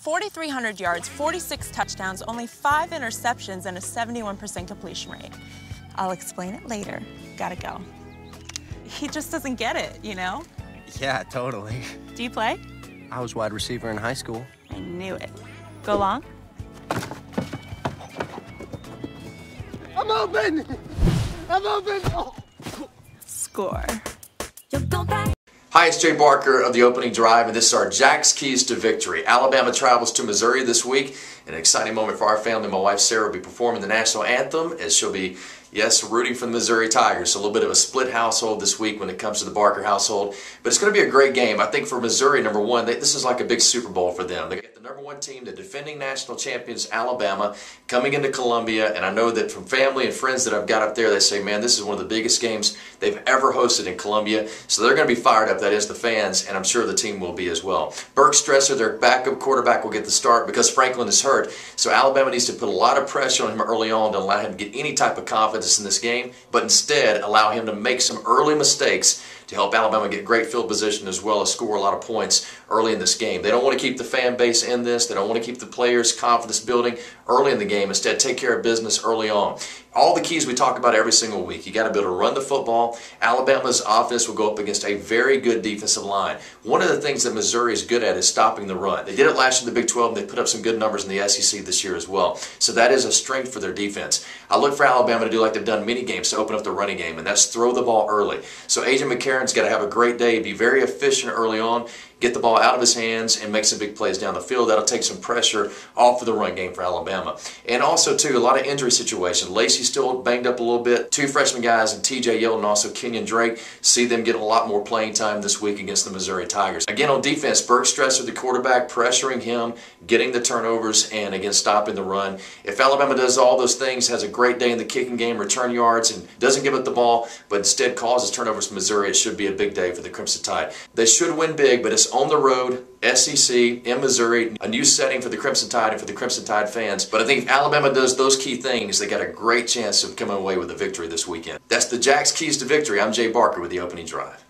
4,300 yards, 46 touchdowns, only 5 interceptions, and a 71% completion rate. I'll explain it later. Gotta go. He just doesn't get it, you know? Yeah, totally. Do you play? I was wide receiver in high school. I knew it. Go long? I'm open! I'm open! Oh. Score. Hi, it's Jay Barker of The Opening Drive, and this is our Jack's Keys to Victory. Alabama travels to Missouri this week. An exciting moment for our family. My wife Sarah will be performing the national anthem as she'll be, yes, rooting for the Missouri Tigers. So a little bit of a split household this week when it comes to the Barker household. But it's going to be a great game. I think for Missouri, number one, this is like a big Super Bowl for them. They get the number one team, the defending national champions, Alabama, coming into Columbia. And I know that from family and friends that I've got up there, they say, man, this is one of the biggest games they've ever hosted in Columbia. So they're going to be fired up, that is the fans, and I'm sure the team will be as well. Burke Stresser, their backup quarterback, will get the start because Franklin is hurt. So Alabama needs to put a lot of pressure on him early on to allow him to get any type of confidence in this game, but instead allow him to make some early mistakes to help Alabama get great field position as well as score a lot of points early in this game. They don't want to keep the fan base in this. They don't want to keep the players' confidence building early in the game. Instead, take care of business early on. All the keys we talk about every single week. You got to be able to run the football. Alabama's offense will go up against a very good defensive line. One of the things that Missouri is good at is stopping the run. They did it last year in the Big 12, and they put up some good numbers in the SEC this year as well. So that is a strength for their defense. I look for Alabama to do like they've done many games to open up the running game, and that's throw the ball early. So Agent McCarron's got to have a great day, be very efficient early on, get the ball out of his hands and make some big plays down the field. That'll take some pressure off of the run game for Alabama. And also, too, a lot of injury situations. Lacey's still banged up a little bit. 2 freshman guys, and TJ Yeldon and also Kenyon Drake, see them getting a lot more playing time this week against the Missouri Tigers. Again, on defense, Burke Stresser, the quarterback, pressuring him, getting the turnovers, and again, stopping the run. If Alabama does all those things, has a great day in the kicking game, return yards, and doesn't give up the ball, but instead causes turnovers for Missouri, it should be a big day for the Crimson Tide. They should win big, but it's on the road, SEC, in Missouri, a new setting for the Crimson Tide and for the Crimson Tide fans. But I think if Alabama does those key things, they got a great chance of coming away with a victory this weekend. That's the Jack's Keys to Victory. I'm Jay Barker with The Opening Drive.